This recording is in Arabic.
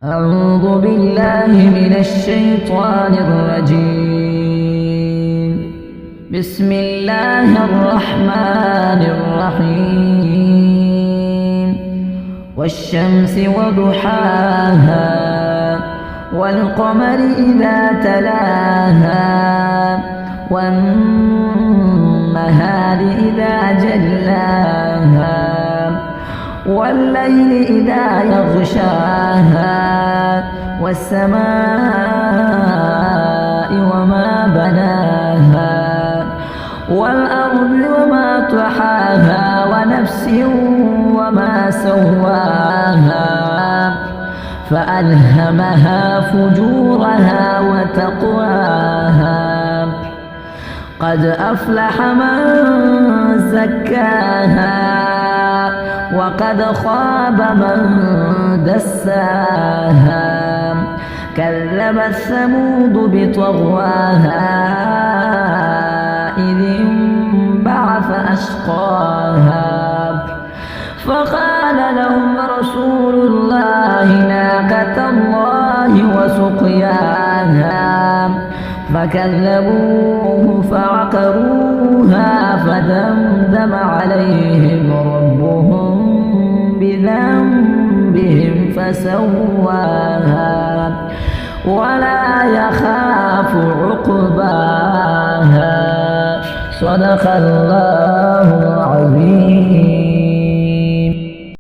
أعوذ بالله من الشيطان الرجيم. بسم الله الرحمن الرحيم. والشمس وضحاها والقمر إذا تلاها والنهار إذا جلاها والليل إذا يغشاها والسماء وما بناها والأرض وما طحاها ونفس وما سواها فألهمها فجورها وتقواها قد أفلح من زكاها وقد خاب من دساها كذبت ثمود بطغواها إذ انبعث أشقاها فقال لهم رسول الله ناقة الله وسقياها فكذبوه فعقروها فدمدم عليهم ربهم بذنبهم فسواها ولا يخاف عقباها. صدق الله